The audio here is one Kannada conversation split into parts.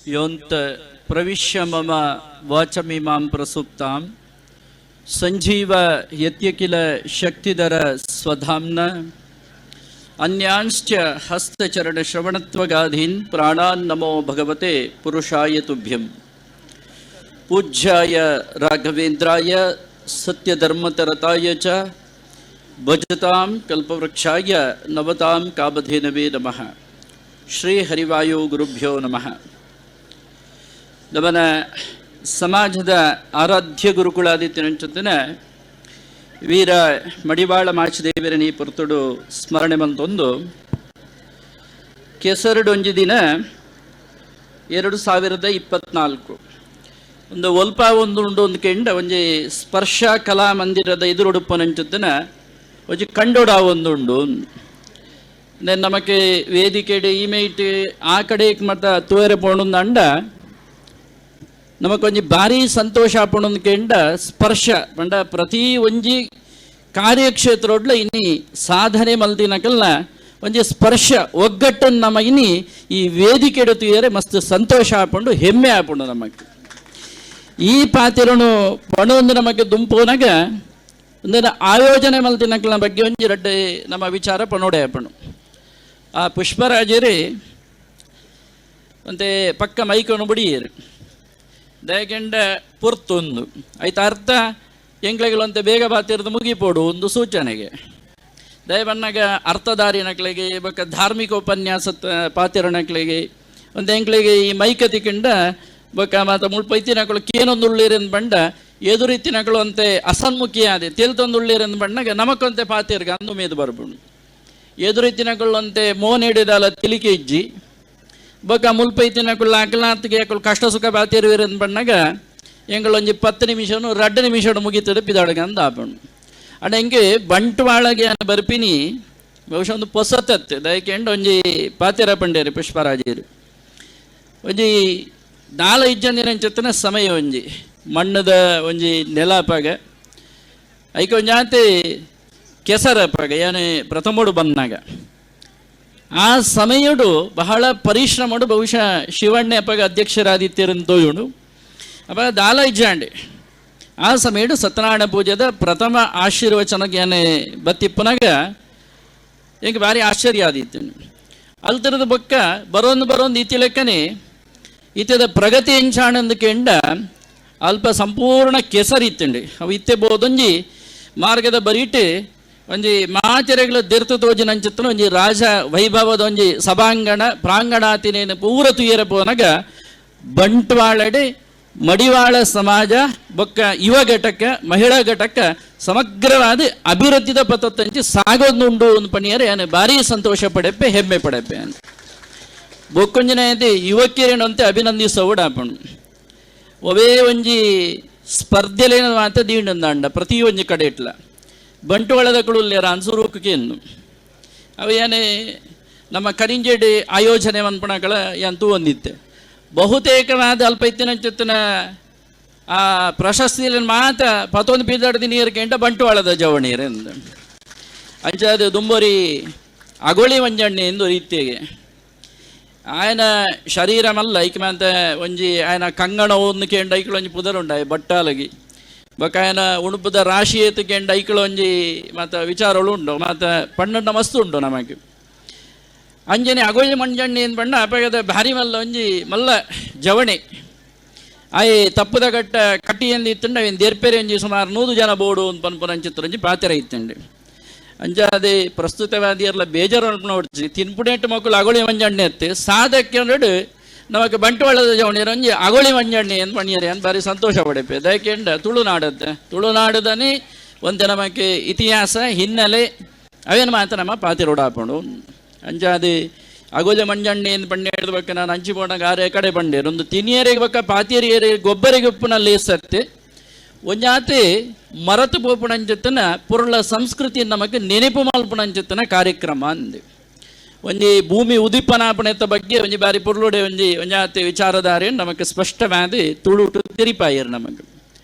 ಯೋಂತ ಪ್ರವಿಶ್ಯ ಮಮ ವಾಚಮಿಮಾಂ ಪ್ರಸುಪ್ತಾಂ ಸಂಜೀವ ಯತ್ಯಕಿಲ ಶಕ್ತಿಧರ ಸ್ವಧಾಮ್ನ ಅನ್ಯಾಂಶ್ಚ ಹಸ್ತಚರಣ ಶ್ರವಣತ್ವಗಾಧೀನ್ ಪ್ರಾಣಾನ್ ನಮೋ ಭಗವತೆ ಪುರುಷಾಯ ತುಭ್ಯಂ. ಪೂಜ್ಯಾಯ ರಾಘವೇಂದ್ರಾಯ ಸತ್ಯಧರ್ಮತರತಾಯ ಚ ಭಜತಾಂ ಕಲ್ಪವೃಕ್ಷಾಯ ನವತಾಂ ಕಾಮಧೇನವೇ ನಮಃ. ಶ್ರೀ ಹರಿವಾಯು ಗುರುಭ್ಯೋ ನಮಃ. ನಮನ ಸಮಾಜದ ಆರಾಧ್ಯ ಗುರುಕುಲಾದಿತ್ಯನಂಚತ್ತಿನ ವೀರ ಮಡಿವಾಳ ಮಾಚಿದೇವರನಿ ಪುರ್ತುಡು ಸ್ಮರಣೆ ಮಂತೊಂದು ಕೆಸರಡೊಂಜಿ ದಿನ 2024 ಒಂದು ಒಲ್ಪ ಒಂದು ಕೆಂಡ ಒಂಜಿ ಸ್ಪರ್ಶ ಕಲಾ ಮಂದಿರದ ಎದುರುಡುಪ್ಪನಂಚತ್ತಿನ ಒಂಜಿ ಕಂಡೋಡ ಒಂದುಂಡು ನಮಕ್ಕೆ ವೇದಿಕೆಡೆ ಇಮೇಟ್ ಆ ಕಡೆ ಮತ್ತ ತೋರೆ ಪೋಣುಂದ ಅಂಡ ನಮಕೊಂಜಿ ಭಾರಿ ಸಂತೋಷ ಆಪುಣೊಂದು ಕೆಂಡ ಸ್ಪರ್ಶ ಪಂಡ ಪ್ರತಿ ಒಂಜಿ ಕಾರ್ಯಕ್ಷೇತ್ರೊಡ್ಲ ಇನ್ನಿ ಸಾಧನೆ ಮಲ್ತಿನಕಲ್ನ ಒಂಜಿ ಸ್ಪರ್ಶ ಒಗ್ಗಟ್ಟನ್ನು ನಮ ಇನ್ನಿ ಈ ವೇದಿಕೆಡು ತುಯರೆ ಮಸ್ತ್ ಸಂತೋಷ ಆಪುಂಡು ಹೆಮ್ಮೆ ಆಪುಂಡು ನಮಕ್ಕೆ ಈ ಪಾತಿರನು ಪಣೊಂದು ನಮಗೆ ದುಂಪುನಾಗ ಒಂದಿನ ಆಯೋಜನೆ ಮಲ್ತಿನಕಲ್ನ ಬಗ್ಗೆ ಒಂಜಿ ರಡ್ಡೆ ನಮ್ಮ ವಿಚಾರ ಪಣೋಡೆ ಆಪುಂಡು. ಆ ಪುಷ್ಪರಾಜರೇ ಮತ್ತೆ ಪಕ್ಕ ಮೈಕನ್ನು ಬಿಡಿಯರು ದಯಕೆಂಡ ಪುರ್ತೊಂದು ಆಯ್ತು ಅರ್ಥ ಎಂಕ್ಲೆಗಳಂತೆ ಬೇಗ ಬಾತಿರೋದು ಮುಗಿಪೋಡು ಒಂದು ಸೂಚನೆಗೆ ದಯಬನ್ನಾಗ ಅರ್ಥಧಾರಿನಕ್ಳಿಗೆ ಬಕ್ಕ ಧಾರ್ಮಿಕ ಉಪನ್ಯಾಸ ಪಾತಿರನಕ್ಳಿಗೆ ಒಂದು ಎಂಕ್ಳಿಗೆ ಈ ಮೈಕ ತಿಕ್ಕಂಡ ಬಕ್ಕ ಮತ್ತು ಮುಳ್ಪೈತಿನಗಳು ಕೇನೊಂದು ಉಳ್ಳಿರಂದು ಬಂಡ ಎದುರಿತ್ತಿನಗಳು ಅಂತೆ ಅಸನ್ಮುಖಿ ಆದೆ ತೇಲ್ತೊಂದುಳ್ಳಿರಂದು ಬಣ್ಣಗ ನಮಕೊಂತೆ ಪಾತಿರ್ಗ ಅಂದು ಮೇದು ಬರ್ಬೋದು ಎದುರಿತ್ತಿನಗಳು ಅಂತೆ ಮೋನ್ ಹಿಡಿದಲ್ಲ ತಿಲಿಕೆ ಇಜ್ಜಿ ಬೊಕ್ಕ ಮುಲ್ಪೈತಿನಕುಲ್ಲ ಅಕಲಾತ್ಗೆ ಯಾಕಲು ಕಷ್ಟ ಸುಖ ಬಾತಿರುವಿರಂದು ಬಣ್ಣಗ ಎಂಗಳೊಂಜಿ 10 ನಿಮಿಷನು 2 ನಿಮಿಷ ಮುಗಿತದೆ ಪಿದಾಡಗ ಅಂದ ಆಪಣು ಅಡ ಹೆಂಗೆ ಬಂಟ್ವಾಳಗೆ ಅನ್ನ ಬರ್ಪಿನಿ ಬಹುಶಃ ಒಂದು ಪೊಸತತ್ತೆ ದಯಕೆಂಡು ಒಂಜಿ ಪಾತಿರ ಪಂಡೇರಿ ಪುಷ್ಪರಾಜರು ಒಂಜಿ 4-5 ದಿನ ಚತ್ತನ ಸಮಯ ಒಂಜಿ ಮಣ್ಣದ ಒಂಜಿ ನೆಲಪಾಗ ಐಕ ಒಂಜಾತೆ ಕೆಸರಪಾಗ ಏನೇ ಪ್ರಥಮೋಡು ಬಂದಾಗ ಆ ಸಮಯಡು ಬಹಳ ಪರಿಶ್ರಮಡು ಬಹುಶಃ ಶಿವಣ್ಣ ಅಪ್ಪಗ ಅಧ್ಯಕ್ಷರಾದಿತ್ಯರನ್ನು ತೋಯುಡು ಅಪ್ಪ ದಾಲ ಇಜ್ಜಾಂಡೆ ಆ ಸಮಯಡು ಸತ್ಯನಾರಾಯಣ ಪೂಜೆದ ಪ್ರಥಮ ಆಶೀರ್ವಚನಕ್ಕೆ ಏನೇ ಬತ್ತಿಪ್ಪನಾಗ ಹೆಂಗೆ ಭಾರಿ ಆಶ್ಚರ್ಯ ಆದಿತ್ತು ಅಲ್ತರದ ಬೊಕ್ಕ ಬರೋಂದು ಇತಿ ಲೆಕ್ಕನೆ ಇತ್ಯದ ಪ್ರಗತಿ ಎಂಚಾಣಂದು ಕೆಂಡ ಅಲ್ಪ ಸಂಪೂರ್ಣ ಕೆಸರಿತ್ತಂಡಿ ಅವು ಇತ್ತೆ ಬೋದೊಂಜಿ ಮಾರ್ಗದ ಬರೀಟೆ ಒಂಜಿ ಮಾಚರೆಗಳ ತೀರ್ಥ ತೋಜಿನಂಚಿತ್ತನ ಒಂಜಿ ರಾಜ ವೈಭವದ ಒಂಜಿ ಸಭಾಂಗಣ ಪ್ರಾಂಗಣಾತಿನೇನು ಪೂರ ತುಯ್ಯರ ಪೋನಾಗ ಬಂಟ್ವಾಳಡೆ ಮಡಿವಾಳ ಸಮಾಜ ಬೊಕ್ಕ ಯುವ ಘಟಕ ಮಹಿಳಾ ಘಟಕ ಸಮಗ್ರವಾದ ಅಭಿವೃದ್ಧಿದ ಪಥತ್ತಂಚಿ ಸಾಗೋದುಂಡು ಒಂದು ಪಣಿಯರೆ ಏನು ಭಾರಿ ಸಂತೋಷ ಪಡೆಪೆ ಹೆಮ್ಮೆ ಪಡೆಪೆ ಅಂತ ಬೊಕ್ಕೊಂಜಿನ ಯುವಕಿಯರೇನಂತೆ ಅಭಿನಂದಿಸೋಡಾಪಣು ಒವೇ ಒಂಜಿ ಸ್ಪರ್ಧೆಲೇನ ಮಾತ ದೀಂಡಂದಾಂಡ ಪ್ರತಿ ಒಂಜಿ ಕಡೆ ಇಟ್ಲ ಬಂಟ್ವಾಳದ ಕಳುಲ್ಲೇರ ಅನ್ಸುರುಕೇನು ಅವು ಏನೇ ನಮ್ಮ ಕರಿಂಜೇಡಿ ಆಯೋಜನೆ ಮನ್ಪಣಗಳ ಎಂತೂ ಒಂದಿತ್ತೆ ಬಹುತೇಕವಾದ ಅಲ್ಪ ಇತ್ತಿನ ಚುತ್ತಿನ ಆ ಪ್ರಶಸ್ತಿಯಲ್ಲಿ ಮಾತ 11 ಪೀದಾಡ್ದು ನೀರ್ಕೆಂಡ ಬಂಟ್ವಾಳದ ಜವಣೀರೆಂದ ಅಂಚಾದ ದುಂಬರಿ ಅಗೋಳಿ ಮಂಜಣ್ಣೆ ಎಂದು ರೀತಿಗೆ ಆಯನ ಶರೀರ ಮಲ್ಲ ಐಕ ಮಾತ ಒಂಜಿ ಆಯನ ಕಂಗಣ ಒಂದು ಕೆಂಡ ಐಕಳು ಒಂಜಿ ಪುದರುಂಡಾಯ ಬಟ್ಟಾಲಗಿ ಬೊಕ್ಕ ಆಯನ ಉಣುಪದ ರಾಶಿ ಎತ್ತುಕೆಂಡ ಐಕಳು ಒಂಜಿ ಮತ್ತು ವಿಚಾರಗಳು ಉಂಡು ಮತ್ತು ಪಣ್ಣನ ಮಸ್ತು ಉಂಟು ನಮಗೆ ಅಂಜನೆ ಅಗೋಳಿ ಮಂಜಣ್ಣೆ ಏನು ಬಣ್ಣ ಅಪಗದ ಭಾರಿ ಮಲ್ಲ ಒಂಜಿ ಮಲ್ಲ ಜವಣೆ ಆಯ್ ತಪ್ಪದ ಕಟ್ಟ ಕಟ್ಟಿ ಎಂದು ಇತ್ತಂಡ ಅವೇನು ದೇರ್ಪೇರೆ ಒಂಜಿ ಸುಮಾರು 100 ಜನ ಬೋಡು ಒಂದು ಪನ್ಪುರಂಚಿತ್ರ ಒಂಜಿ ಪಾತ್ರ ಇತ್ತಂಡಿ ಅಂಜಾದೆ ಪ್ರಸ್ತುತವಾದಿಯರ್ಲ ಬೇಜಾರು ನೋಡ್ತಿ ತಿನ್ಪುಡೆಂಟು ಮಕ್ಕಳು ಅಗೋಳಿ ಮಂಜಣ್ಣೆ ಎತ್ತೆ ಸಾಧಕ್ಕೆ ನೋಡಿ ನಮಗೆ ಬಂಟ್ವಾಳದ ಜವಣಿಯರ ಒಂಜಿ ಅಗೋಳಿ ಮಂಜಣ್ಣೆ ಏನು ಪಣಿಯರೆ ಅಂತ ಭಾರಿ ಸಂತೋಷ ಪಡೆಪೆ ದಯಕೆಂಡ ತುಳುನಾಡದನೆ ಒಂದು ನಮಗೆ ಇತಿಹಾಸ ಹಿನ್ನೆಲೆ ಅವೇನು ಮಾತ್ರ ನಮ್ಮ ಪಾತಿರೋಡಾಪಣು ಅಂಜಾದೆ ಅಗೋಲಿ ಮಂಜಣ್ಣೆ ಏನು ಪಂಡೆ ಹೇಳ್ಬೇಕು ನಾನು ಹಂಚಿಕೊಂಡಾಗ ಆರೆ ಕಡೆ ಬಂಡೇರು ಒಂದು ತಿನಿಯರಿಗೆ ಬಕ್ಕ ಪಾತಿಯರಿಯರೆ ಗೊಬ್ಬರಿಗೆ ಉಪ್ಪುನಲ್ಲಿ ಸತ್ತೆ ಒಂಜಾತೆ ಮರತು ಪೋಪುಣಂಚತ್ತನ ಪುರುಳ ಸಂಸ್ಕೃತಿ ನಮಗೆ ನೆನಪು ಮಲ್ಪುಣಂಚತ್ತನ ಕಾರ್ಯಕ್ರಮ ಅಂದೆ ಒಂಜಿ ಭೂಮಿ ಉದಿಪನಾಪಣೆತ ಬಗ್ಗೆ ಒಂಜಿ ಬಾರಿ ಪುರ್ಲುಡೆ ಒಂಜಾತೆ ವಿಚಾರಧಾರೆ ನಮಗೆ ಸ್ಪಷ್ಟವಾದ ತುಳುಟು ತಿರಿಪಾಯರು ನಮಗೆ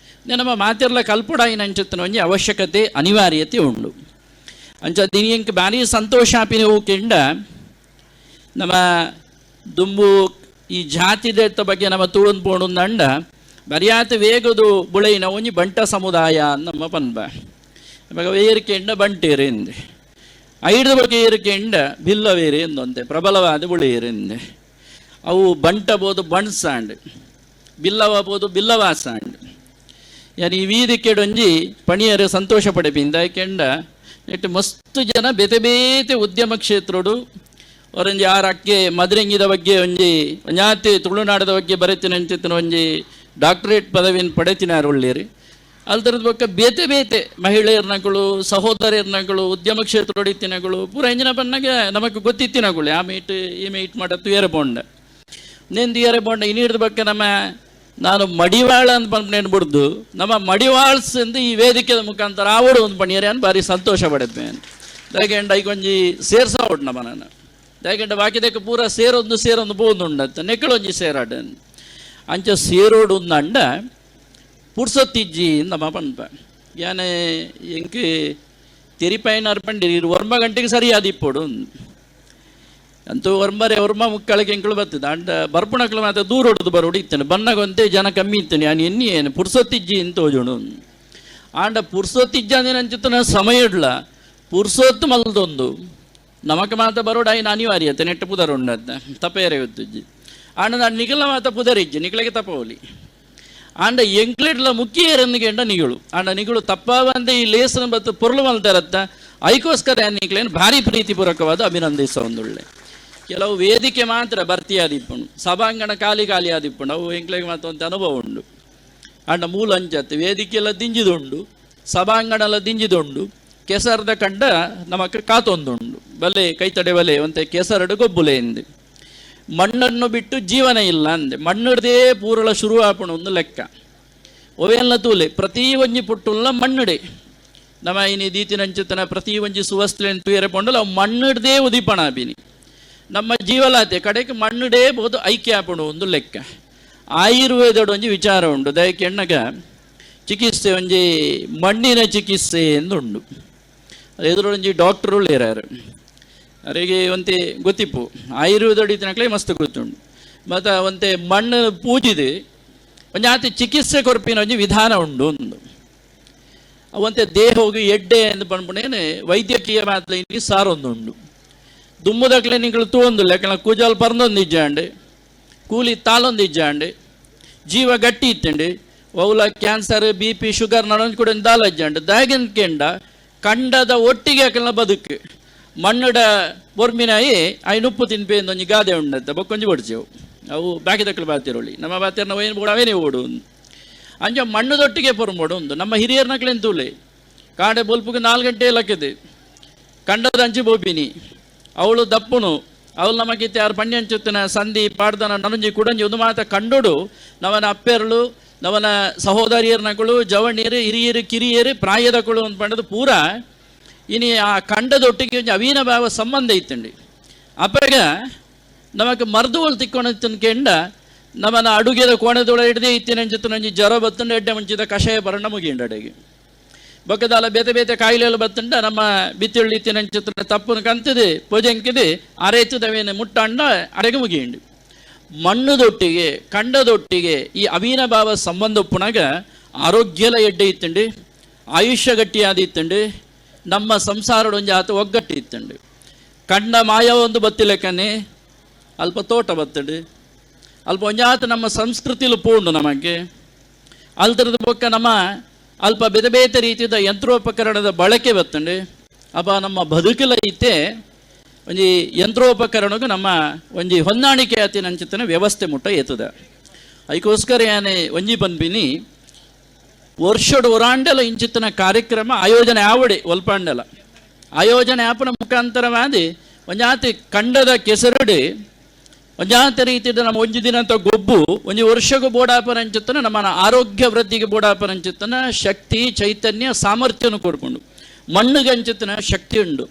ನಮ್ಮ ಮಾತಿರ್ಲ ಕಲ್ಪುಡಾಯಿನ ಅಂಚತ್ತನ ಒಂಜಿ ಅವಶ್ಯಕತೆ ಅನಿವಾರ್ಯತೆ ಉಂಡು ಅಂಚ ದಿನಿಯಂಕ್ ಬಾರಿ ಸಂತೋಷ ಆಪಿನ ಹೋಗಿಂಡ ನಮ್ಮ ದುಂಬು ಈ ಜಾತಿದ ಬಗ್ಗೆ ನಮ್ಮ ತುಳುನ್ ಪೋಣುಂದಂಡ ಬರಿಯಾತ ವೇಗದು ಬುಳೆಯಿನ ಒಂಜಿ ಬಂಟ ಸಮುದಾಯ ನಮ್ಮ ಪನ್ಬ ಇವಾಗ ಏರಿಕೆಂಡ ಬಂಟೇರೆಂದೆ ಐದು ಬಗ್ಗೆ ಏರಿಕೆಂಡ ಬಿಲ್ಲವೇರೆ ಎಂದೊಂತೆ ಪ್ರಬಲವಾದ ಬುಳೆಯರೆಂದೆ ಅವು ಬಂಟ ಬೋದು ಬಣ್ಸಾಂಡ್ ಬಿಲ್ಲವ ಬೋದು ಬಿಲ್ಲವಾಸಾಂಡ್ ಯಾರು ಈ ವೀದಿಕೆಡೊಂಜಿ ಪಣಿಯರು ಸಂತೋಷ ಪಡೆಪಿಂದ ಕೆಂಡ ನೆಟ್ಟು ಮಸ್ತು ಜನ ಬೇತೆ ಬೇತೆ ಉದ್ಯಮ ಕ್ಷೇತ್ರಡು ಅವರೊಂಜಿ ಆರಕ್ಕೆ ಮದ್ರೆಂಗಿದ ಬಗ್ಗೆ ಒಂಜಿ ಒಂಜಾತಿ ತುಳುನಾಡದ ಬಗ್ಗೆ ಬರೆತಿನ ಅಂಚಿತ್ತಿನ ಒಂಜಿ ಡಾಕ್ಟರೇಟ್ ಪದವಿನ ಪಡೆತಿನಾರು ಒಳ್ಳೆಯರಿ ಅಲ್ದರದ ಬಗ್ಗೆ ಬೇತೆ ಬೇತೆ ಮಹಿಳೆಯರ್ನಗಳು ಸಹೋದರಿಯರ್ನಗಳು ಉದ್ಯಮ ಕ್ಷೇತ್ರ ಹೊಡಿತಿನಗಳು ಪೂರ ಎಂಜಿನ ಬಣ್ಣಗೆ ನಮಗೆ ಗೊತ್ತಿತ್ತಿನಗಳು ಆ ಮೀಟ್ ಈ ಮೀಟ್ ಮಾಡತ್ತು ಏರೆ ಬೋಂಡ ನೆಂದು ಏರೆ ಬೋಂಡ ಇನ್ನಿಡ್ದ ಬಗ್ಗೆ ನಮ್ಮ ನಾನು ಮಡಿವಾಳ ಅಂತ ಪಂಪನೇನು ಬಿಡ್ದು ನಮ್ಮ ಮಡಿವಾಳ್ಸ್ ಎಂದು ಈ ವೇದಿಕೆಯ ಮುಖಾಂತರ ಆವಡು ಒಂದು ಪಣಿಯರೆ ಅಂತ ಭಾರಿ ಸಂತೋಷ ಪಡೆದ್ಮೇಲೆ ದಯಗೆಂಡ ಐಕೊಂಜಿ ಸೇರ್ಸ ಉಂಟು ನಮ್ಮ ನಾನು ದಯಗೆಂಡ ಬಾಕಿದಕ್ಕೆ ಪೂರ ಸೇರೊಂದು ಬೋಂದುಂಡತ್ತ ನೆಕ್ಕಳೊಂಜಿ ಸೇರಾಡ ಅಂಚ ಸೇರೋಡು ಅಂಡ ಪುರ್ಸೊತ್ತಿಜ್ಜಿ ನಮ್ಮ ಪಂಪ ಯಾನೆ ಎಂಕ್ ತೆರಿಪಾಯಿನಾರು ಪಂಡಿರಿ 9 ಗಂಟೆಗೆ ಸರಿಯಾದ ಇಪ್ಪೋಡು ಅಂತೂ ವರ್ಮ ಮುಕ್ಕಳಕ್ಕೆ ಎಂಕಳು ಬರ್ತದೆ ಅಂಡ ಬರ್ಪುಣಕ್ಳು ಮಾತ್ರ ದೂರ ಹೊಡೆದು ಬರೋಡು ಇತ್ತೇನೆ ಬಣ್ಣಗೊಂತೆ ಜನ ಕಮ್ಮಿ ಇತ್ತೇನೆ ನಾನು ಏನು ಪುರ್ಸೊತ್ತಿಜ್ಜಿ ಅಂತ ಹೋಜೋಣ ಆಂಡ ಪುರ್ಸೊತ್ತಿಜ್ಜ ಅಂದಿನ ಅಂಚಿತ್ತನ ಸಮಯ ಇಡ್ಲ ಪುರ್ಸೊತ್ತು ಮಲ್ದೊಂದು ನಮಕ್ ಮಾತ ಬರೋಡು ಆಯ್ನ ಅನಿವಾರ್ಯತೆ ನೆಟ್ಟು ಪುದರ್ ಉಂಡದ್ದ ತಪೇರೆ ಗೊತ್ತಿಜ್ಜಿ ಆಂಡ ನಾನು ನಿಖಲ ಮಾತ ಪುದರಿಜ್ಜಿ ನಿಖಳಿಗೆ ತಪವಲಿ ಆಂಡ ಎಂಕ್ಲೆಡ್ಲ ಮುಖ್ಯರಂದಿಗೆಂಡ ನಿಗಳು ಆಂಡ ನಿಗಳು ತಪ್ಪವಂದೆ ಈ ಲೇಸನ ಬತ್ತು ಪೊರ್ಲು ಮಲ್ತಾರತ್ತ ಐಕೋಸ್ಕರ ನಿಕ್ಲೇನು ಭಾರಿ ಪ್ರೀತಿಪೂರ್ವಕವಾದ ಅಭಿನಂದಿಸೋ ಒಂದುಳ್ಳೆ ಕೆಲವು ವೇದಿಕೆ ಮಾತ್ರ ಭರ್ತಿಯಾದಿಪ್ಪುಂಡು ಸಭಾಂಗಣ ಖಾಲಿ ಆದಿಪ್ಪುಂಡು ಅವು ಎಂಕ್ಲೆಗೆ ಮಾತ್ರ ಒಂದು ಅನುಭವ ಉಂಡು ಆಂಡ ಮೂಲ ಅಂಚತ್ತು ವೇದಿಕೆ ಎಲ್ಲ ದಿಂಜಿದುಂಡು ಸಭಾಂಗಣ ಎಲ್ಲ ದಿಂಜಿದುಂಡು ಕೆಸರದ ಕಂಡ ನಮಕ್ ಕಾತೊಂದುಂಡು ಬಲೆ ಕೈತಡೆ ಬಲೆ ಒಂತೆ ಕೆಸರಡು ಗೊಬ್ಬುಲೆ ಎಂದು ಮಣ್ಣನ್ನು ಬಿಟ್ಟು ಜೀವನ ಇಲ್ಲ ಅಂದೆ ಮಣ್ಣಿಡ್ದೇ ಪೂರಳ ಶುರು ಆಪಣ ಒಂದು ಲೆಕ್ಕ ಒವೆಲ್ಲ ತೂಲೆ ಪ್ರತಿ ಒಂಜಿ ಪುಟ್ಟುಲ್ಲ ಮಣ್ಣುಡೆ ನಮ್ಮ ಇನಿ ದೀತಿನಂಚತನ ಪ್ರತಿ ಒಂಜಿ ಸುವಸ್ತ್ಲೆನ್ ತೂಯರೆ ಪೊಂಡಲ್ಲ ಅವು ಮಣ್ಣಿಡ್ದೇ ಉದಿಪಣ ಬಿನಿ ನಮ್ಮ ಜೀವಲಾತೆ ಕಡೆಗೆ ಮಣ್ಣುಡೇ ಬೋದು ಐಕ್ಯ ಆಪಣ ಒಂದು ಲೆಕ್ಕ ಆಯುರ್ವೇದದ ಒಂಜಿ ವಿಚಾರ ಉಂಟು ದಯಕ್ಕೆ ಎಣ್ಣಗ ಚಿಕಿತ್ಸೆ ಒಂಜಿ ಮಣ್ಣಿನ ಚಿಕಿತ್ಸೆ ಎಂದುಂಡು ಎದುರೊಂಜಿ ಡಾಕ್ಟರುಗಳು ಇರಾರು ಅವರಿಗೆ ಒಂತೆ ಗೊತ್ತಿಪ್ಪು ಆಯುರ್ವೇದ ಹೊಡಿತಿನಕ್ಲೇ ಮಸ್ತ್ ಗೊತ್ತುಂಡು ಮತ್ತು ಒಂತೆ ಮಣ್ಣು ಪೂಜಿದೆ ಒಂಜಾತಿ ಚಿಕಿತ್ಸೆ ಕೊರಪಿನ ಒಂಜಿ ವಿಧಾನ ಉಂಡು ಒಂದು ಅವಂತೆ ದೇಹ ಹೋಗಿ ಎಡ್ಡೆ ಎಂದು ಪಂಪುಣೇನೆ ವೈದ್ಯಕೀಯ ಮಾತಲಿ ಸಾರೊಂದುಂಡು ದುಮ್ಮುದಕ್ಲೆ ನಿಂಗಳು ತೂಂದು ಲೆಕ್ಕ ಕೂಜಲ್ ಪರ್ದೊಂದಿಜ್ಜಾಂಡೆ ಕೂಲಿ ತಾಲೊಂದಿಜ್ಜಾಂಡೆ ಜೀವ ಗಟ್ಟಿ ಇತ್ತಂಡೆ ಅವಲ ಕ್ಯಾನ್ಸರ್ BP ಶುಗರ್ ನಡೊಂದು ಕೂಡ ದಾಲಜ್ಜಾಂಡೆ ದಾಗಿನ ಕೆಂಡ ಕಂಡದ ಒಟ್ಟಿಗೆ ಅಕಲ್ನ ಬದುಕು ಮಣ್ಣುಡ ಬೊರ್ಮಿನಾಯಿ ಉಪ್ಪು ತಿನ್ಪೇಂದು ಒಂಜಿ ಗಾದೆ ಉಂಡತ್ತ ಬೊಕ್ಕೊಂಜಿ ಬಡ್ಸೇವು ಅವು ಬಾಕಿದಕ್ಕಲು ಬಾತಿರೋಳಿ ನಮ್ಮ ಬಾತಿಯರ್ನ ಏನು ಕೂಡ ಅವೇನೇ ಓಡು ಅಂಜ ಮಣ್ಣುದೊಟ್ಟಿಗೆ ಪೊರ್ಮೋಡು ಒಂದು ನಮ್ಮ ಹಿರಿಯರ್ನಕ್ಲೆನ್ ತೂಲೆ ಕಾಂಡೆ ಬೊಲ್ಪುಗೆ 4 ಗಂಟೆ ಲಕ್ಕದೆ ಕಂಡದ ಅಂಚಿ ಬೋಪಿನಿ ಅವಳು ದಪ್ಪುನು ಅವಳು ನಮಗಿತ್ತೆ ಯಾರು ಪಣ್ಯ ಅಂಚುತ್ತಿನ ಸಂಧಿ ಪಾಡ್ದನ ನನಂಜಿ ಕುಡಂಜಿ ಒಂದು ಮಾತ ಕಂಡುಡು ನವನ ಅಪ್ಪೆರಳು ನವನ ಸಹೋದರಿಯರ್ನಗಳು ಜವಣಿಯರು ಹಿರಿಯರು ಕಿರಿಯರು ಪ್ರಾಯದಗಳು ಅಂತ ಪಂಡದು ಪೂರ ಇನಿ ಆ ಕಂಡದೊಟ್ಟಿಗೆ ಒಂಜಿ ಅವೀನ ಭಾವ ಸಂಬಂಧ ಇತ್ತಂಡಿ ಅಪ್ಪಗ ನಮಕ್ ಮರ್ದುವಲ್ ತಿಕ್ಕೊಂಡು ಕೆಂಡ ನಮ್ಮನ ಅಡುಗೆದ ಕೋಣದೊಳ ಹಿಡ್ದೇ ಇತ್ತಿನ ಅಂಚಿತ್ತು ನಂಜಿ ಜ್ವರ ಬತ್ತಂಡು ಎಡ್ಡೆ ಮುಂಚಿದ ಕಷಾಯ ಬರಣ ಮುಗಿಂಡ ಅಡೆಗೆ ಬೊಕ್ಕದಾಲ ಬೇತೆ ಬೇತೆ ಕಾಯಿಲೆಲ್ಲ ಬತ್ತಂಡ ನಮ್ಮ ಬಿತ್ತುಳ್ಳಿ ಇತ್ತಿನ ಅಂಚಿತ್ತು ತಪ್ಪನ ಕಂತದೆ ಪೊಜಂಕಿದೆ ಅರೆತ್ತದವೇನೆ ಮುಟ್ಟಂಡ ಅಡೆಗೆ ಮುಗಿಂಡು ಮಣ್ಣುದೊಟ್ಟಿಗೆ ಕಂಡದೊಟ್ಟಿಗೆ ಈ ಅವೀನ ಭಾವ ಸಂಬಂಧ ಪುನಗ ಆರೋಗ್ಯಲ ಎಡ್ಡೆ ಇತ್ತಂಡಿ ಆಯುಷ್ಯ ಗಟ್ಟಿಯಾದ ಇತ್ತಂಡಿ ನಮ್ಮ ಸಂಸಾರದ ಒಂಜಿ ಆತ ಒಗ್ಗಟ್ಟು ಇತ್ತಂಡು ಕಂಡ ಮಾಯ ಒಂದು ಬತ್ತಿಲೆಕ್ಕನೆ ಅಲ್ಪ ತೋಟ ಬತ್ತಂಡು ಅಲ್ಪ ಒಂಜಾತ ನಮ್ಮ ಸಂಸ್ಕೃತಿಲು ಪೂಂಡು ನಮಗೆ ಅಲ್ತರದ ಬೊಕ್ಕ ನಮ್ಮ ಅಲ್ಪ ಬೇತೆ ಬೇತೆ ರೀತಿಯ ಯಂತ್ರೋಪಕರಣದ ಬಳಕೆ ಬತ್ತಂಡು ಅಪ್ಪ ನಮ್ಮ ಬದುಕಲ ಐತೆ ಒಂಜಿ ಯಂತ್ರೋಪಕರಣಗೂ ನಮ್ಮ ಒಂಜಿ ಹೊಂದಾಣಿಕೆ ಆತಿನ ಅಂಚಿತನ ವ್ಯವಸ್ಥೆ ಮುಟ್ಟ ಎತ್ತದ ಅದಕ್ಕೋಸ್ಕರ ಯಾನೆ ಒಂಜಿ ಪನ್ಪಿನಿ ವರ್ಷಡು ಒರಾಂಡಲ ಇಂಚಿತ್ತಿನ ಕಾರ್ಯಕ್ರಮ ಆಯೋಜನೆ ಆವಡೆ ಒಲ್ಪಾಂಡಲ ಆಯೋಜನೆ ಆಪನ ಮುಖಾಂತರವಾದಿ ಒಂಜಾತಿ ಕಂಡದ ಕೆಸರಡಿ ಒಂಜಾತ ರೀತಿಯ ನಮ್ಮ ಒಂಜಿ ದಿನ ಅಂತ ಗೊಬ್ಬು ಒಂಜಿ ವರ್ಷಗೂ ಬೋಡಾಪನ ಅಂಚಿತ್ತನ ನಮ್ಮ ಆರೋಗ್ಯ ವೃದ್ಧಿಗೆ ಬೋಡಾಪನ ಅಂಚಿತ್ತನ ಶಕ್ತಿ ಚೈತನ್ಯ ಸಾಮರ್ಥ್ಯನು ಕೊಡ್ಕೊಂಡು ಮಣ್ಣಿಗೆ ಅಂಚಿತ್ತನ ಶಕ್ತಿ ಉಂಡು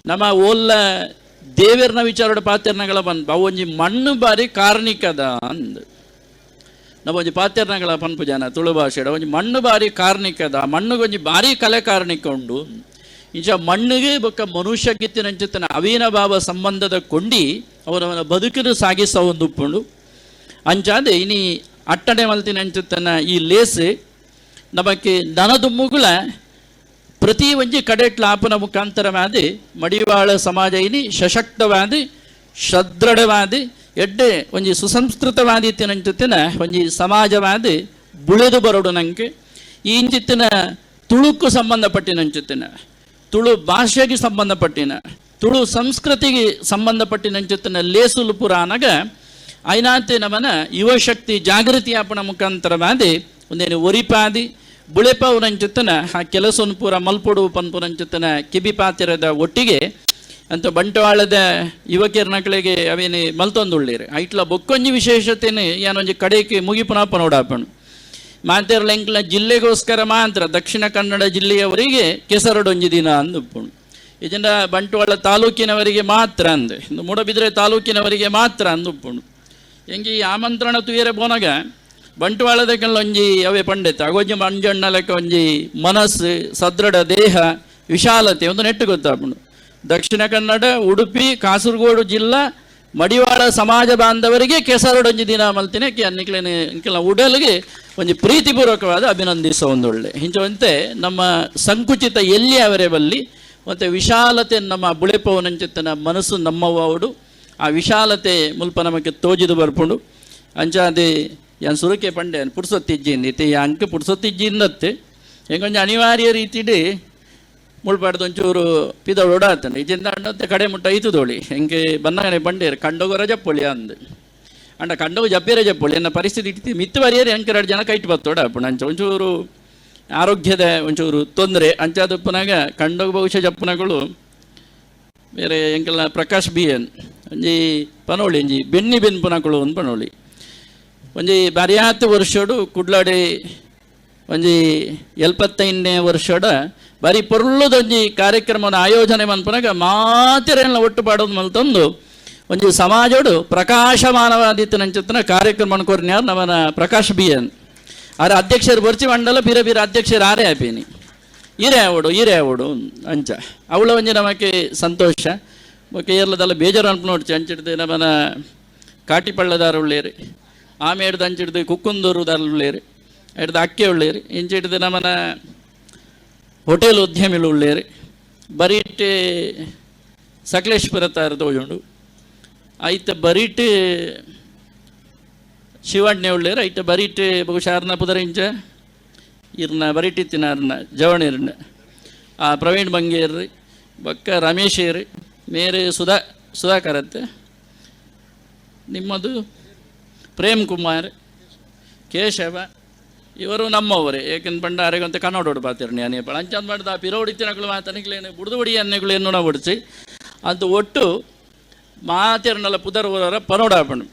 ನಮ್ಮ ಓಲ್ಲ ದೇವರನ ವಿಚಾರದ ಪಾತ್ಯರ್ನಗಳ ಬಂದು ಅವು ಒಂಜಿ ಮಣ್ಣು ಬಾರಿ ಕಾರ್ಣಿಕದ ಅಂದು ನಾವು ಒಂಜಿ ಪಾತ್ಯರ್ನಗಳ ಪನ್ಪು ಜನ ತುಳು ಭಾಷೆಡ ಒಂಜಿ ಮಣ್ಣು ಬಾರಿ ಕಾರ್ಣಿಕದ ಮಣ್ಣುಗೊಂಜಿ ಭಾರಿ ಕಲೆ ಕಾರ್ಣಿಕ ಉಂಡು ಇಂಚ ಮಣ್ಣಿಗೆ ಬೊಕ್ಕ ಮನುಷ್ಯ ಗಿತ್ತಿನಂಚಿತ್ತನ ಅವೀನ ಭಾವ ಸಂಬಂಧದ ಕೊಂಡಿ ಅವನವನ ಬದುಕಿನ ಸಾಗಿಸ ಒಂದು ಉಪ್ಪುಂಡು ಅಂಚಾದ ಇನಿ ಅಟ್ಟಣೆ ಮಲ್ತಿನ ಅಂಚುತ್ತನ ಈ ಲೇಸ್ ನಮಕ್ಕೆ ದನದು ಮುಗುಳ ಪ್ರತಿ ಒಂಜಿ ಕಡೆಟ್ಲ ಆಪನ ಮುಖಾಂತರವಾದ ಮಡಿವಾಳ ಸಮಾಜ ಇನಿ ಸಶಕ್ತವಾದ ಸದೃಢವಾದ ಎಡ್ಡೆ ಒಂಜಿ ಸುಸಂಸ್ಕೃತವಾದಿತ್ತಿನ ಅಂಚುತ್ತಿನ ಒಂಜಿ ಸಮಾಜವಾದ ಬುಳೆದು ಬರೋಡು ನಂಗೆ ಈ ಇಂಚಿತ್ತಿನ ತುಳುಕು ಸಂಬಂಧಪಟ್ಟಿನ ಅಂಚುತ್ತಿನ ತುಳು ಭಾಷೆಗೆ ಸಂಬಂಧಪಟ್ಟಿನ ತುಳು ಸಂಸ್ಕೃತಿಗೆ ಸಂಬಂಧಪಟ್ಟಿನ ಅಂಚುತ್ತಿನ ಲೇಸುಲು ಪುರಾಣಗ ಐನಾತೆ ನಮನ ಯುವಶಕ್ತಿ ಜಾಗೃತಿ ಆಪಣ ಮುಖಾಂತರವಾದ ಒಂದೇನು ಒರಿಪಾದಿ ಬುಳೆಪವರಂಚುತ್ತನ ಆ ಕೆಲಸವನ್ನು ಪೂರ ಮಲ್ಪೊಡು ಪನ್ಪುರಂಚುತ್ತನ ಕಿಬಿಪಾತಿರದ ಒಟ್ಟಿಗೆ ಅಂತ ಬಂಟ್ವಾಳದ ಯುವಕಿಯರ್ನಗಳಿಗೆ ಅವೇನು ಮಲ್ತೊಂದುಳ್ಳೇರು ಐಟ್ಲ ಬೊಕ್ಕೊಂಜಿ ವಿಶೇಷತೆಯನ್ನು ಏನೊಂಜಿ ಕಡೆಗೆ ಮುಗಿಪುನಪ್ಪ ನೋಡಾಪಣು ಮಾತೆರ್ಲ ಎಂಕ್ಲ ಜಿಲ್ಲೆಗೋಸ್ಕರ ಮಾತ್ರ ದಕ್ಷಿಣ ಕನ್ನಡ ಜಿಲ್ಲೆಯವರಿಗೆ ಕೆಸರಡೊಂಜಿ ದಿನ ಅಂದುಪ್ಪುಣು ಇದನ್ನ ಬಂಟ್ವಾಳ ತಾಲೂಕಿನವರಿಗೆ ಮಾತ್ರ ಅಂದೆ ಮೂಡಬಿದ್ರೆ ತಾಲೂಕಿನವರಿಗೆ ಮಾತ್ರ ಅಂದುಪ್ಪುಣು ಹೆಂಗೆ ಈ ಆಮಂತ್ರಣ ತುಯರೆ ಬೋನಾಗ ಬಂಟ್ವಾಳದಕ್ಕೆಲ್ಲ ಒಂಜಿ ಅವೇ ಪಂಡಿತ ಅಗೋಜಿ ಮಂಜಣ್ಣಲಕ್ಕೆ ಒಂಜಿ ಮನಸ್ಸು ಸದೃಢ ದೇಹ ವಿಶಾಲತೆ ಒಂದು ನೆಟ್ಟು ಗೊತ್ತಾಪುಂಡು ದಕ್ಷಿಣ ಕನ್ನಡ ಉಡುಪಿ ಕಾಸರಗೋಡು ಜಿಲ್ಲಾ ಮಡಿವಾಳ ಸಮಾಜ ಬಾಂಧವರಿಗೆ ಕೆಸರಡೊಂಜಿ ದಿನ ಮಲ್ತಿನ ಅನ್ನಿಕ್ಲೆನ ಉಡಲಿಗೆ ಒಂದು ಪ್ರೀತಿಪೂರ್ವಕವಾದ ಅಭಿನಂದಿಸೋ ಒಂದೊಳ್ಳೆ ಹಿಂಚವಂತೆ ನಮ್ಮ ಸಂಕುಚಿತ ಎಲ್ಲಿ ಅವರೇ ಬಲ್ಲಿ ಮತ್ತು ವಿಶಾಲತೆ ನಮ್ಮ ಬುಳೆಪವನಂಚಿತ್ತನ ಮನಸ್ಸು ನಮ್ಮವಡು ಆ ವಿಶಾಲತೆ ಮುಲ್ಪ ನಮಗೆ ತೋಜಿದು ಬರ್ಪುಂಡು ಅಂಚಾದೆ ಯಾನ್ ಸುರಕೆ ಪಂಡೆ ಪುಡ್ಸೊತ್ತಿಜ್ಜಿಂದಿತ್ತೆ ಅಂಕ ಪುಡ್ಸೊತ್ತಿಜ್ಜಿಂದತ್ತೆ ಹೆಂಗೊಂಜ ಅನಿವಾರ್ಯ ರೀತಿಡಿ ಮುಳ್ಪಾಡ್ದು ಒಂಚೂರು ಪಿದ ಓಡಾತನೆ ಇಜಿಂದ ಅಣ್ಣತ್ತೆ ಕಡೆ ಮುಟ್ಟ ಐತುದೋಳಿ ಹೆಂಗೆ ಬನ್ನಗನೆ ಬಂಡೇರು ಕಂಡೋಗರ ಜಪ್ಪೊಳಿ ಅಂದು ಅಂಡ ಕಂಡೋಗ ಜಪ್ಪೇರೆ ಜಪ್ಪೊಳಿ ಎನ್ನ ಪರಿಸ್ಥಿತಿ ಇಟ್ಟು ಮಿತ್ತು ಬರಿಯರಿ ಅಂಕೆ 2 ಜನ ಕೈಟ್ ಬತ್ತೋಡ ಅಪ್ಪಣ ಅಂಚ ಒಂಚೂರು ಆರೋಗ್ಯದ ಒಂಚೂರು ತೊಂದರೆ ಅಂಚಾದಪ್ಪನಾಗ ಕಂಡೋಗ ಬಹುಶಃ ಜಪ್ಪನಗಳು ಬೇರೆ ಎಂಕೆಲ್ಲ ಪ್ರಕಾಶ್ ಬಿ ಎನ್ ಒಂಜಿ ಪನೋಳಿ ಒಂಜಿ ಬೆನ್ನಿ ಬೆನ್ ಪುನಗಳು ಒಂದು ಪನೋಳಿ ಒಂಜಿ ಬರ್ಯಾತ ವರ್ಷಡು ಕುಡ್ಲಾಡಿ ಒಂಜಿ 75ನೇ ವರ್ಷಡ ಬರೀ ಪೊರ್ಲುದೊಂಜಿ ಕಾರ್ಯಕ್ರಮದ ಆಯೋಜನೆ ಮನ್ಪನಾಗ ಮಾತೆರೆಲ್ಲ ಒಟ್ಟುಪಾಡೋದು ಮಲ್ತೊಂದು ಒಂಜಿ ಸಮಾಜಡು ಪ್ರಕಾಶಮಾನವಾದಿತ್ತನಂಚಿತ್ತನ ಕಾರ್ಯಕ್ರಮ ಕೊರ್ನ್ಯಾರ ನಮ್ಮನ ಪ್ರಕಾಶ್ ಬಿ ಎನ್ ಆರ ಅಧ್ಯಕ್ಷರು ಬರ್ಚಿ ಮಂಡಲ ಬಿರ ಬಿರ ಅಧ್ಯಕ್ಷರು ಆರೇ ಆಪೇನಿ ಈರೇ ಅವಡು ಅಂಚ ಅವಳ ಒಂಜಿ ನಮಗೆ ಸಂತೋಷ ಕೇರಳದಲ್ಲ ಬೇಜಾರು ಅನ್ಪು ನೋಡ್ಚಿ ಅಂಚಿಡ್ದು ನಮ್ಮನ ಕಾಟಿಪಳ್ಳದಾರ ಉಳ್ಳೇರಿ ಆಮೆ ಹಿಡ್ದು ಅಂಚಿಡ್ದು ಕುಕ್ಕುಂದೂರು ದಾರುಳ್ಳೇರಿ ಹಿಡ್ದು ಅಕ್ಕೆ ಉಳ್ಳೇರಿ ಇಂಚಿಡ್ದು ನಮ್ಮನ ಹೋಟೆಲ್ ಉದ್ಯಮಿಲು ಉಳ್ಳೇರಿ ಬರೀಟ್ ಸಕಲೇಶ್ಪುರ ತಾರದು ಉಂಡು ಐತ ಬರೀಟ್ ಶಿವಣ್ಣೆ ಉಳ್ಳೇರು ಐತ ಬರೀಟ್ ಬಹುಶಃ ಅರ್ನ ಪುದರ ಇಂಚ ಇರ್ನ ಬರೀಟಿತ್ತಿನ ಅರ್ನ ಜವಣಿರ್ನ ಆ ಪ್ರವೀಣ್ ಬಂಗೇರ್ರಿ ಬಕ್ಕ ರಮೇಶೇರಿ ಮೇರೆ ಸುಧಾಕರತ್ತೆ ನಿಮ್ಮದು ಪ್ರೇಮ್ ಕುಮಾರ್ ಕೇಶವ ಇವರು ನಮ್ಮವರೇ ಏಕೆಂದು ಬಂಡಾರೆಗಂತ ಕನ್ನಡೋಡು ಪಾತಿರ್ನಿ ಅನೇಪಳ ಅಂಚಂದ ಮಾಡಿದ ಆ ಪಿರೋಡಿತ್ತಿನಗಳು ಮಾತನಿಕ್ಲೇನು ಬುಡ್ದುಬಡಿ ಅನ್ನಗಳು ಏನು ನೋಡಬಿಡ್ಸಿ ಅದು ಒಟ್ಟು ಮಾತಿರ್ನಲ್ಲ ಪುದರ್ವರ ಪನೋಡಾಪಣು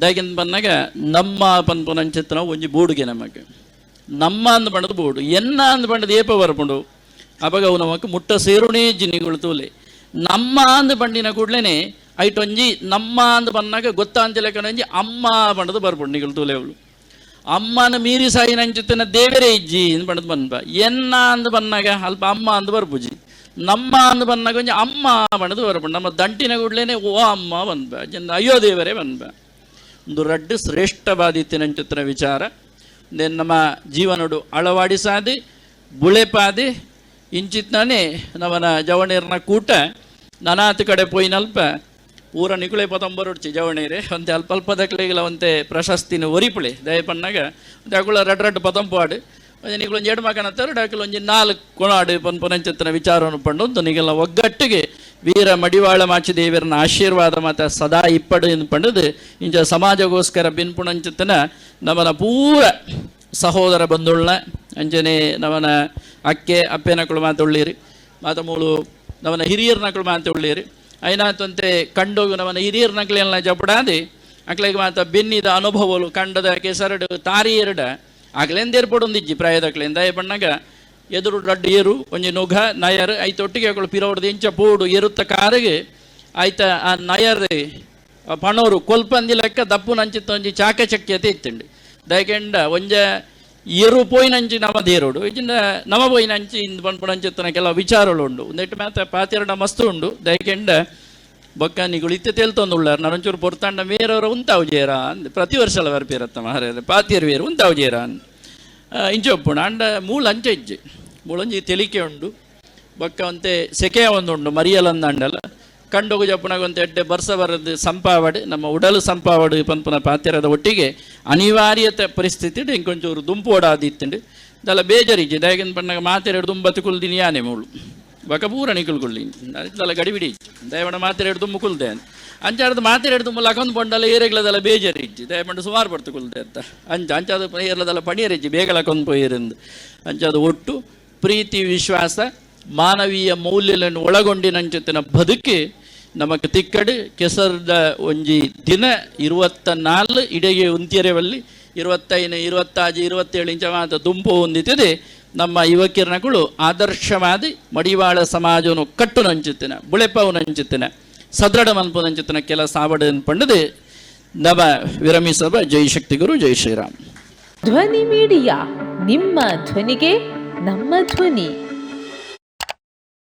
ದಾಗಿಂದ ಬಂದಾಗ ನಮ್ಮ ಪನ್ಪುನಂಚಿತ್ರ ಒಂಜಿ ಬೂಡುಗೆ ನಮಗೆ ನಮ್ಮ ಅಂದು ಬಂಡದು ಬೋಡು ಎನ್ನ ಅಂದು ಬಂಡದು ಏಪ ಬರ್ಪುಂಡು ಅವಾಗ ಅವು ನಮಕ್ಕೆ ಮುಟ್ಟ ಸೇರುಣೇ ಜಿನ್ನಿಗಳು ತೂಲೆ ನಮ್ಮ ಅಂದು ಬಂಡಿನ ಕೂಡಲೇ ಐಟೊಂಜಿ ನಮ್ಮ ಅಂದು ಬಂದಾಗ ಗೊತ್ತಾಂತಿಲಕನಂಜಿ ಅಮ್ಮ ಬಂಡದು ಬರ್ಪುಂಡು ನಿಗಳು ತೂಲೆ ಅವಳು ಅಮ್ಮನ ಮೀರಿ ಸಾಯಿನ ಅಂಚುತ್ತಿನ ದೇವರೇ ಇಜ್ಜಿ ಇಂದು ಬಂಡದು ಬಂದ್ಬ ಎನ್ನ ಅಂದು ಬಂದಾಗ ಅಲ್ಪ ಅಮ್ಮ ಅಂದು ಬರ್ಪುಜಿ ನಮ್ಮ ಅಂದು ಬಂದಾಗ ಒಂಜಿ ಅಮ್ಮ ಬಂಡದು ಬರ್ಪುಂಡು ನಮ್ಮ ದಂಟಿನ ಕೂಡಲೇ ಓ ಅಮ್ಮ ಬಂದ್ಬ ಜನ ಅಯ್ಯೋ ದೇವರೇ ಬಂದ್ಬ ಒಂದು ರಡ್ಡು ಶ್ರೇಷ್ಠವಾದಿತ್ತಿನಂಚುತ್ತಿನ ವಿಚಾರ ನಮ್ಮ ಜೀವನಡು ಅಳವಾಡಿಸಾದಿ ಬುಳೆಪಾದಿ ಇಂಚಿತ್ನೇ ನವನ ಜವಣೇರ್ನ ಕೂಟ ನನಾತ್ ಕಡೆ ಪೋಯಿನಲ್ಪ ಪೂರ ನಿಕುಳೆ ಪತಂಬರುಡ್ಚಿ ಜವಣೇರೆ ಒಂತೆ ಅಲ್ಪ ಅಲ್ಪದಕ್ಲೆಗಿಲ್ಲ ಒಂತೆ ಪ್ರಶಸ್ತಿನ ಒರಿಪುಳೆ ದಯಪನ್ನಾಗ ಒಂತೆ ಅಕುಳ ರಡ್ಡು ಪತಂಪಾಡು ಒಂಜಿ ನಿಕುಲು ಒಂಜಿ 2 ಮಗನತ್ತರ ಅಕುಲು ಒಂಜಿ 4 ಕೊಣಾಡು ಪನ್ಪುನಂಚಿತ್ತಿನ ವಿಚಾರವನ್ನು ಪಂಡು ಒಂದು ನಿಗೆಲ್ಲ ಒಗ್ಗಟ್ಟಿಗೆ ವೀರ ಮಡಿವಾಳ ಮಾಚಿದೇವರನ ಆಶೀರ್ವಾದ ಮಾತ ಸದಾ ಇಪ್ಪಡು ಎಂದು ಪಂಡದು ಇಂಚ ಸಮಾಜಗೋಸ್ಕರ ಬಿನ್ಪುಣಂಚಿತ್ತನ ನಮ್ಮನ ಪೂರ ಸಹೋದರ ಬಂಧುಳ್ಳ ಅಂಜನೆ ನಮ್ಮನ ಅಕ್ಕೆ ಅಪ್ಪೆನಕಳು ಮಾತುಳ್ಳೀರಿ ಮಾತ ಮೂಳು ನಮ್ಮನ ಹಿರಿಯರ್ನಕಳು ಮಾತುಳ್ಳೀರಿ ಐನಾತಂತೆ ಕಂಡೋಗು ನಮ್ಮನ ಹಿರಿಯರ್ನಕ್ಲೆಲ್ಲ ಜಪಡಾದಿ ಅಕ್ಲೆಗೆ ಮಾತ ಬೆನ್ನಿದ ಅನುಭವಗಳು ಕಂಡದ ಕೆಸರಡು ತಾರಿ ಎರಡ ಆಗ್ಲೆಂದೇರ್ಪಡೊಂದಿಜ್ಜಿ ಪ್ರಾಯದಕ್ಲೆಂದ ಬಣ್ಣಗ ಎದುರು ರಡ್ಡು ಏರು ಒಂಜಿ ನುಘ ನಯರ್ ಐತ ಒಟ್ಟಿಗೆ ಹಾಕೊಳ್ಳು ಪಿರೋಡ್ದು ಎಂಚ ಪೋಡು ಎರುತ್ತ ಕಾರಿಗೆ ಆಯ್ತ ಆ ನಯರ್ ಪಣೋರು ಕೊಲ್ಪಂದಿ ಲೆಕ್ಕ ದಪ್ಪು ನಂಚಿತ್ತ ಒಂಜಿ ಚಾಕಚಕ್ಯತೆ ಇತ್ತಂಡು ದಯಕೆಂಡ ಒಂಜ ಎರು ಪೋಯಿನಂಚಿ ನಮ ದೇರೋಡು ಇಜಿಂದ ನಮ ಪೋಯಿನಂಚಿ ಇಂದು ಪನ್ಪುಣಂಚಿತ್ತನ ಕೆಲವು ವಿಚಾರಗಳು ಉಂಡು ಒಂದೆಟ್ಟು ಮಾತ ಪಾತಿರಡ ಮಸ್ತು ಉಂಡು ದಯಕೆಂಡ ಬೊಕ್ಕ ನಿಗಳು ಇತ್ತೆ ತೇಲ್ತೊಂದುಳ್ಳಾರ ನಾನೊಂಚೂರು ಪೊರ್ತಂಡ ಮೇರವರ ಉಂತಾವು ಜೇರ ಅಂದ್ ಪ್ರತಿ ವರ್ಷ ಅಲ್ಲ ಬರ್ಪಿರತ್ತ ಮಹಾರಾಜ ಪಾತಿಯರ್ ವೇರು ಉಂತಾವು ಜೇರ ಅಂದ್ ಇಂಚೊಪ್ಪುಣ ಅಂಡ ಮೂಲ ಅಂಚೆ ಇಜ್ಜೆ ಮೂಲೊಂಜಿ ತೆಲಿಕೆ ಉಂಡು ಬೊಕ್ಕ ಒಂತೆ ಸೆಕೆಯ ಒಂದುಂಡು ಮರಿಯಲಂದಂಡಲ್ಲ ಕಂಡೋಗು ಜಪ್ಪುನಗೊಂದು ಎಡ್ಡೆ ಬರ್ಸ ಬರದು ಸಂಪಾವಡೆ ನಮ್ಮ ಉಡಲು ಸಂಪಾವಡು ಪಂಪನ ಪಾತ್ರದ ಒಟ್ಟಿಗೆ ಅನಿವಾರ್ಯತೆ ಪರಿಸ್ಥಿತಿ ಇಂಕೊಂಚೂರು ದುಂಪು ಓಡಾದಿತ್ತಂಡು ಇದೆಲ್ಲ ಬೇಜಾರಿಜ್ಜೆ ದಯಗಿನ ಪಣ್ಣಗ ಮಾತೆರಡು ದುಂಬತ್ತು ಕುಲ್ದಿನಿ ಯಾನೆ ಮೂಳು ಬಕ ಪೂರ ನಿಕುಲ್ಗುಳ್ಳಿ ಇದೆಲ್ಲ ಗಡಿಬಿಡಿ ದಯಮಂಡ ಮಾತೆರಡು ದುಂಬು ಕುಲ್ದೆ ಅಂಚಾರದ ಮಾತೆರಡು ದುಂಬು ಲಕೊಂದು ಬಂಡಲ್ಲ ಏರೆಗ್ಲದೆಲ್ಲ ಬೇಜಾರಿಜ್ಜಿ ದಯಮಂಡ ಸುಮಾರು ಬರ್ತು ಕುಲ್ದೆ ಅಂತ ಅಂಚಾದ ಏರ್ಲದೆಲ್ಲ ಪಣಿಯರಿಜ್ಜಿ ಬೇಗ ಲಕೊಂದು ಪೋಯಿರಂದು ಅಂಚಾದ ಒಟ್ಟು ಪ್ರೀತಿ ವಿಶ್ವಾಸ ಮಾನವೀಯ ಮೌಲ್ಯಗಳನ್ನು ಒಳಗೊಂಡಿನಂಚಿನ ಬದುಕಿ ನಮಗೆ ತಿಕ್ಕಡು ಕೆಸರದ ಒಂಜಿ ದಿನ 24 ಇಡೆಗೆ ಉಂತಿಯರೆವಲ್ಲಿ 25 26 27 ಇಂಚ ಮಾತ ದುಂಪು ಹೊಂದಿತ್ತದೆ ನಮ್ಮ ಯುವಕಿರಣಗಳು ಆದರ್ಶವಾದಿ ಮಡಿವಾಳ ಸಮಾಜವನ್ನು ಕಟ್ಟು ನಂಚುತ್ತಿನ ಬುಳೆಪವು ನಂಚುತ್ತಿನ ಸದೃಢ ಮನ್ಪು ನಂಚುತ್ತಿನ ಕೆಲಸ ಆವಡು ಪಂಡದೆ ನವ ವಿರಮಿಸಬ ಜೈ ಶಕ್ತಿ ಗುರು ಜೈ ಶ್ರೀರಾಮ್. ಧ್ವನಿ ಮೀಡಿಯಾ, ನಿಮ್ಮ ಧ್ವನಿಗೆ ನಮ್ಮ ಧ್ವನಿ.